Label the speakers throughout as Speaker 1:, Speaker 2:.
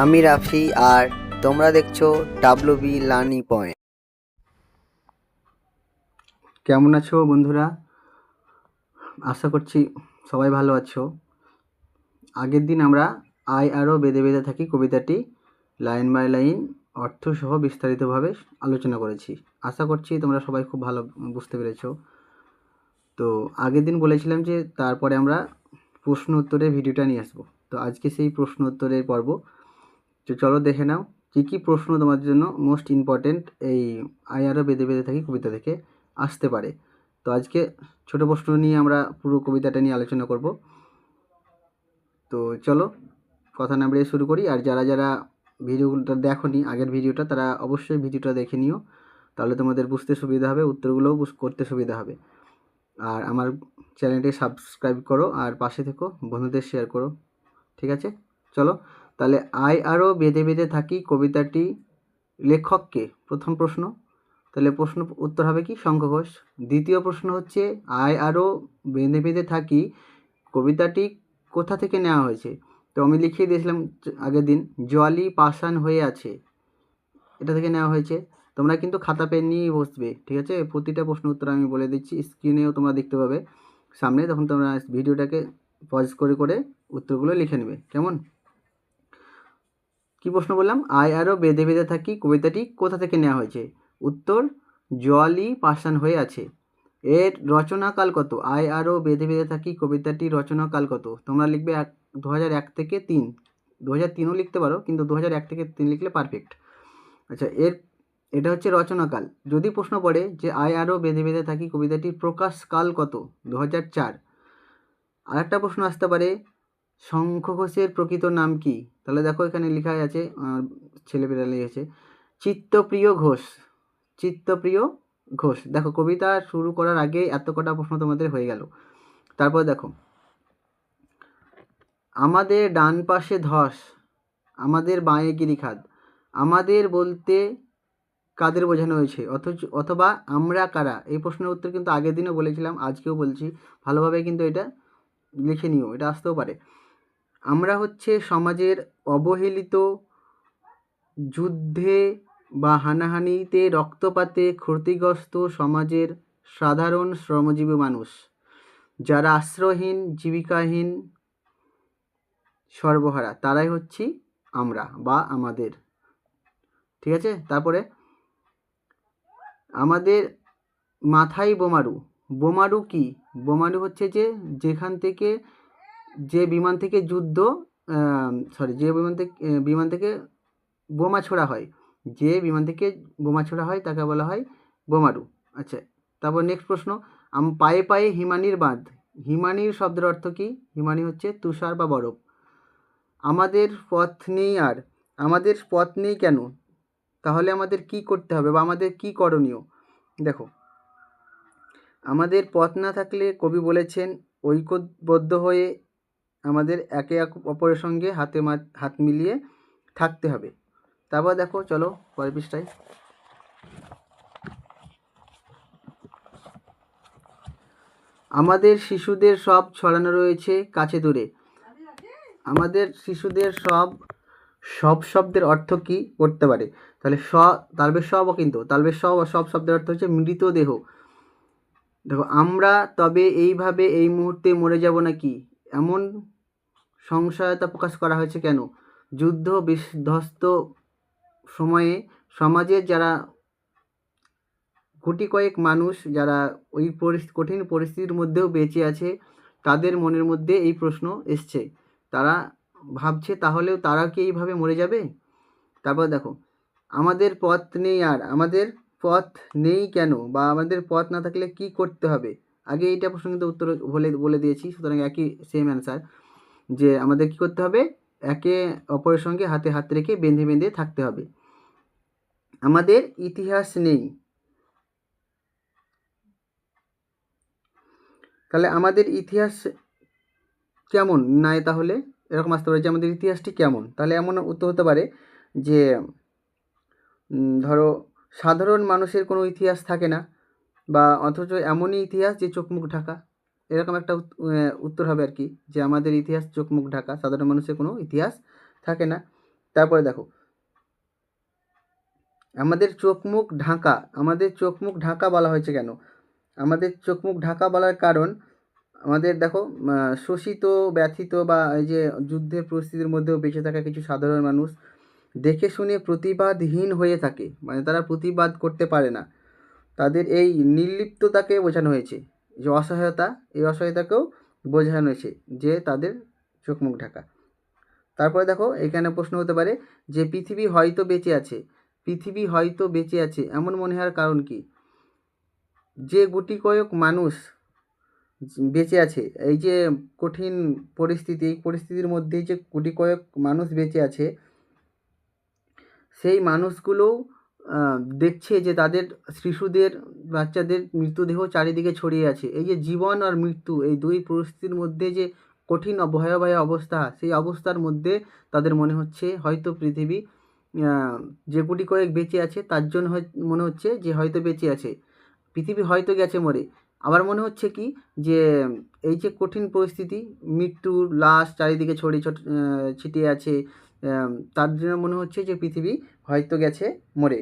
Speaker 1: আমি রাফি আর তোমরা দেখছো ডাব্লিউবি লার্নিং পয়েন্ট।
Speaker 2: কেমন আছো বন্ধুরা? আশা করছি সবাই ভালো আছো। আগের দিন আমরা আই আরও বেঁধে বেঁধে থাকি কবিতাটি লাইন বাই লাইন অর্থসহ বিস্তারিতভাবে আলোচনা করেছি। আশা করছি তোমরা সবাই খুব ভালো বুঝতে পেরেছো। তো আগের দিন বলেছিলাম যে তারপরে আমরা প্রশ্ন উত্তরের ভিডিওটা নিয়ে আসবো। তো আজকে সেই প্রশ্ন উত্তরের পর্ব। তো চলো দেখে নাও কী কী প্রশ্ন তোমাদের জন্য মোস্ট ইম্পর্টেন্ট এই আই আরও বেঁধে বেঁধে থাকি কবিতা থেকে আসতে পারে। তো আজকে ছোটো প্রশ্ন নিয়ে আমরা পুরো কবিতাটা নিয়ে আলোচনা করব। তো চলো কথা না বেরিয়ে শুরু করি। আর যারা যারা ভিডিওটা দেখোনি আগের ভিডিওটা, তারা অবশ্যই ভিডিওটা দেখে নিও, তাহলে তোমাদের বুঝতে সুবিধা হবে, উত্তরগুলোও করতে সুবিধা হবে। আর আমার চ্যানেলটি সাবস্ক্রাইব করো আর পাশে থেকো, বন্ধুদের শেয়ার করো, ঠিক আছে? চলো তাহলে আই আরও বেঁধে বেঁধে থাকি কবিতাটি লেখক কে? প্রথম প্রশ্ন। তাহলে প্রশ্ন উত্তর হবে কি? শঙ্খ ঘোষ। দ্বিতীয় প্রশ্ন হচ্ছে আই আরও বেঁধে বেঁধে থাকি কবিতাটি কোথা থেকে নেওয়া হয়েছে? তো আমি লিখিয়ে দিয়েছিলাম আগের দিন, জলই পাষাণ হয়ে আছে, এটা থেকে নেওয়া হয়েছে। তোমরা কিন্তু খাতা পেন নিয়েই বসবে, ঠিক আছে? প্রতিটা প্রশ্ন উত্তর আমি বলে দিচ্ছি, স্ক্রিনেও তোমরা দেখতে পাবে সামনে, তখন তোমরা ভিডিওটাকে পজ করে করে উত্তরগুলো লিখে নেবে, কেমন? কি প্রশ্ন বললাম? আই আরও বেঁধে বেঁধে থাকি কবিতাটি কোথা থেকে নেওয়া হয়েছে? উত্তর জলই পাষাণ হয়ে আছে। এর রচনাকাল কত? আই আরও বেঁধে বেঁধে থাকি কবিতাটি রচনাকাল কত? তোমরা লিখবে 2001 থেকে 3। 2003ও লিখতে পারো, কিন্তু 2001 থেকে 3 লিখলে পারফেক্ট। আচ্ছা, এটা হচ্ছে রচনাকাল। যদি প্রশ্ন পড়ে যে আই আরও বেঁধে বেঁধে থাকি কবিতাটির প্রকাশকাল কত? 2004। আর একটা প্রশ্ন আসতে পারে, শঙ্খ ঘোষের প্রকৃত নাম কি? তাহলে দেখো এখানে লেখা আছে, ছেলেপেলা লিখেছে চিত্তপ্রিয় ঘোষ। চিত্তপ্রিয় ঘোষ। দেখো কবিতা শুরু করার আগে এত কটা প্রশ্ন তোমাদের হয়ে গেল। তারপর দেখো, আমাদের ডান পাশে ধস, আমাদের বাঁয়ে গিরিখাদ। আমাদের বলতে কাদের বোঝানো হয়েছে? অথবা আমরা কারা? এই প্রশ্নের উত্তর কিন্তু আগের দিনও বলেছিলাম, আজকেও বলছি, ভালোভাবে কিন্তু এটা লিখে নিও, এটা আসতেও পারে। আমরা হচ্ছে সমাজের অবহেলিত, যুদ্ধে বা হানাহানিতে, রক্তপাতে ক্ষতিগ্রস্ত সমাজের সাধারণ শ্রমজীবী মানুষ, যারা আশ্রয়হীন, জীবিকাহীন, সর্বহারা, তারাই হচ্ছি আমরা বা আমাদের, ঠিক আছে? তারপরে আমাদের মাথায় বোমারু। বোমারু কি? বোমারু হচ্ছে যেখান থেকে যে বিমান থেকে বিমান থেকে বোমা ছোড়া হয়, যে বিমান থেকে বোমা ছোড়া হয় তাকে বলা হয় বোমারু। আচ্ছা, তারপর নেক্সট প্রশ্ন, পায়ে পায়ে হিমানির বাঁধ। হিমানির শব্দের অর্থ কি? হিমানি হচ্ছে তুষার বা বরফ। আমাদের পথ নেই আর। আমাদের পথ নেই কেন? তাহলে আমাদের কি করতে হবে বা আমাদের কি করণীয়? দেখো, আমাদের পথ না থাকলে কবি বলেছেন ঐক্যবদ্ধ হয়ে আমাদের একে অপরের সঙ্গে হাত মিলিয়ে থাকতে হবে। তারপর দেখো, চলো পরের পৃষ্ঠায়। আমাদের শিশুদের সব ছড়ানো রয়েছে কাছে দূরে। আমাদের শিশুদের সব শব্দের অর্থ কি করতে পারে? তাহলে তালবের সবও, কিন্তু তালবের সব শব্দের অর্থ হচ্ছে মৃতদেহ। দেখো, আমরা তবে এইভাবে এই মুহূর্তে মরে যাব নাকি, এমন সংশয়তা প্রকাশ করা হয়েছে কেন? যুদ্ধ বিধ্বস্ত সময়ে সমাজের যারা কোটি কয়েক মানুষ, যারা ওই কঠিন পরিস্থিতির মধ্যেও বেঁচে আছে, তাদের মনের মধ্যে এই প্রশ্ন এসছে। তারা ভাবছে তাহলেও তারা কি এইভাবে মরে যাবে? তারপর দেখো, আমাদের পথ নেই আর। আমাদের পথ নেই কেন বা আমাদের পথ না থাকলে কি করতে হবে? আগে এইটা প্রশ্ন কিন্তু উত্তর বলে দিয়েছি, সুতরাং একই সেম অ্যান্সার, যে আমাদের কি করতে হবে? একে অপরের সঙ্গে হাতে হাত রেখে বেঁধে বেঁধে থাকতে হবে। আমাদের ইতিহাস নেই। তাহলে আমাদের ইতিহাস কেমন? নাই, তাহলে এরকম আসতে পারে যে আমাদের ইতিহাসটি কেমন? তাহলে এমন উত্তর হতে পারে যে ধরো সাধারণ মানুষের কোনো ইতিহাস থাকে না, বা অথচ এমনই ইতিহাস যে চোখ মুখ ঢাকা, এরকম একটা উত্তর হবে আর কি, যে আমাদের ইতিহাস চোখ মুখ ঢাকা, সাধারণ মানুষের কোনো ইতিহাস থাকে না। তারপরে দেখো আমাদের চোখ মুখ ঢাকা বলা হয়েছে কেন? আমাদের চোখ মুখ ঢাকা বলার কারণ আমাদের দেখো শোষিত, ব্যথিত বা এই যে যুদ্ধের পরিস্থিতির মধ্যেও বেঁচে থাকা কিছু সাধারণ মানুষ দেখে শুনে প্রতিবাদহীন হয়ে থাকে, মানে তারা প্রতিবাদ করতে পারে না। তাদের এই নির্লিপ্ততাকে বোঝানো হয়েছে, যে অসহায়তা, এই অসহায়তাকেও বোঝানো হয়েছে যে তাদের চোখ মুখ ঢাকা। তারপরে দেখো এখানে প্রশ্ন হতে পারে যে পৃথিবী হয়তো বেঁচে আছে এমন মনে হওয়ার কারণ কি? যে গুটি কয়েক মানুষ বেঁচে আছে, এই যে কঠিন পরিস্থিতি, এই পরিস্থিতির মধ্যেই যে গুটি কয়েক মানুষ বেঁচে আছে, সেই মানুষগুলোও দেখছে যে তাদের শিশুদের, বাচ্চাদের মৃতদেহ চারিদিকে ছড়িয়ে আছে। এই যে জীবন আর মৃত্যু, এই দুই পরিস্থিতির মধ্যে যে কঠিন ভয়াবহ অবস্থা, সেই অবস্থার মধ্যে তাদের মনে হচ্ছে হয়তো পৃথিবী যে গুটি কয়েক বেঁচে আছে তার জন্য মনে হচ্ছে যে হয়তো বেঁচে আছে, পৃথিবী হয়তো গেছে মরে। আবার মনে হচ্ছে কি যে এই যে কঠিন পরিস্থিতি, মৃত্যুর লাশ চারিদিকে ছড়িয়ে ছিটিয়ে আছে, তার জন্য মনে হচ্ছে যে পৃথিবী হয়তো গেছে মরে।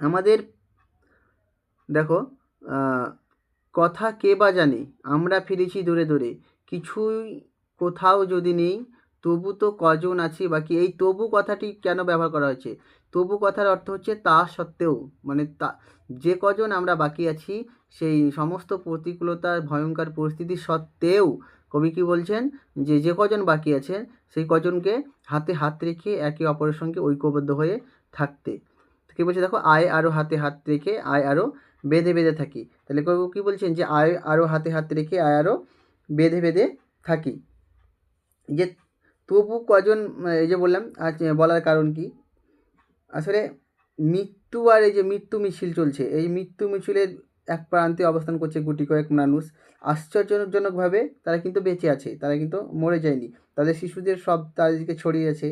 Speaker 2: আমাদের দেখো কথা কে বা জানে, আমরা ফিরেছি দূরে দূরে, কিছুই কোথাও যদি নেই, তবু তো কজন আছি বাকি। এই তবু কথাটি কেন ব্যবহার করা হয়েছে? তবু কথার অর্থ হচ্ছে তা সত্ত্বেও, মানে তা যে কজন আমরা বাকি আছি, সেই সমস্ত প্রতিকূলতার ভয়ঙ্কর পরিস্থিতি সত্ত্বেও কবি কী বলছেন, যে যে কজন বাকি আছেন সেই কজনকে হাতে হাত রেখে একে অপরের সঙ্গে ঐক্যবদ্ধ হয়ে থাকতে। কী বলছে দেখো, আয় আরও হাতে হাত রেখে আয় আরও বেঁধে বেঁধে থাকি। তাহলে কবি কী বলছেন, যে আয় আরও হাতে হাত রেখে আয় আরও বেঁধে বেঁধে থাকি। যে তবু কজন, এই যে বললাম, আজ বলার কারণ কি? আসলে মৃত্যু আর এই যে মৃত্যু মিছিল চলছে, এই মৃত্যু মিছিলের এক প্রান্তে অবস্থান করছে গুটি কয়েক মানুষ। আশ্চর্যজনকভাবে তারা কিন্তু বেঁচে আছে, তারা কিন্তু মরে যায়নি, তাদের শিশুদের সব চারিদিকে ছড়িয়ে আছে।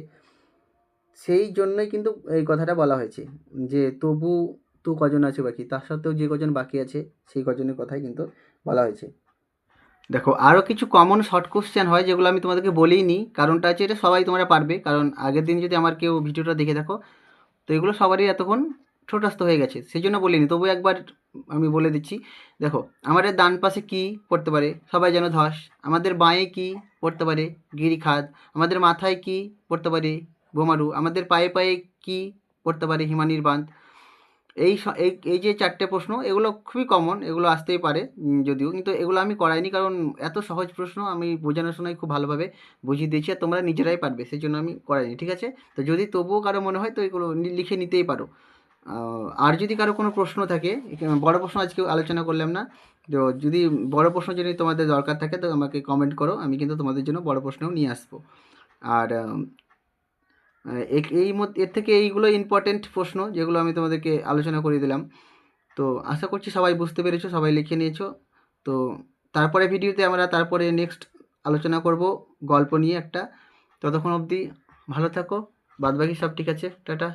Speaker 2: সেই জন্যই কিন্তু এই কথাটা বলা হয়েছে, যে তবু তো কজন আছে বাকি, তার সত্ত্বেও যে কজন বাকি আছে সেই কজনের কথাই কিন্তু বলা হয়েছে। দেখো আরও কিছু কমন শর্ট কোশ্চেন হয় যেগুলো আমি তোমাদেরকে বলেই নিই, কারণটা হচ্ছে এটা সবাই তোমরা পারবে, কারণ আগের দিন যদি আমার কেউ ভিডিওটা দেখে দেখো, তো এগুলো সবারই এতক্ষণ ঠোঁটস্থ হয়ে গেছে, সেই জন্য বলিনি, তবু একবার আমি বলে দিচ্ছি। দেখো আমাদের ডান পাশে কী পড়তে পারে, সবাই যেন ধস। আমাদের বাঁয়ে কী পড়তে পারে, গিরিখাদ। আমাদের মাথায় কী পড়তে পারে, বোমারু। আমাদের পায়ে পায়ে কী পড়তে পারে, হিমানির বাঁধ। এই যে চারটে প্রশ্ন, এগুলো খুবই কমন, এগুলো আসতেই পারে যদিও, কিন্তু এগুলো আমি করাইনি, কারণ এত সহজ প্রশ্ন আমি বোঝানোর সময় খুব ভালোভাবে বুঝিয়ে দিয়েছি, আর তোমরা নিজেরাই পারবে, সেই জন্য আমি করাইনি, ঠিক আছে? তো যদি তবুও কারো মনে হয় তো এগুলো লিখে নিতেই পারো। আর যদি কারো কোনো প্রশ্ন থাকে, বড় প্রশ্ন আজকে আলোচনা করলাম না, তো যদি বড় প্রশ্ন যদি তোমাদের দরকার থাকে তো আমাকে কমেন্ট করো, আমি কিন্তু তোমাদের জন্য বড় প্রশ্নও নিয়ে আসবো। আর এর থেকে এইগুলো ইম্পর্টেন্ট প্রশ্ন যেগুলো আমি তোমাদেরকে আলোচনা করে দিলাম। তো আশা করছি সবাই বুঝতে পেরেছো, সবাই লিখে নিয়েছো। তো তারপরে ভিডিওতে আমরা তারপরে নেক্সট আলোচনা করব গল্প নিয়ে একটা। ততক্ষণ অবধি ভালো থাকো, বাদবাকি সব ঠিক আছে, টাটা।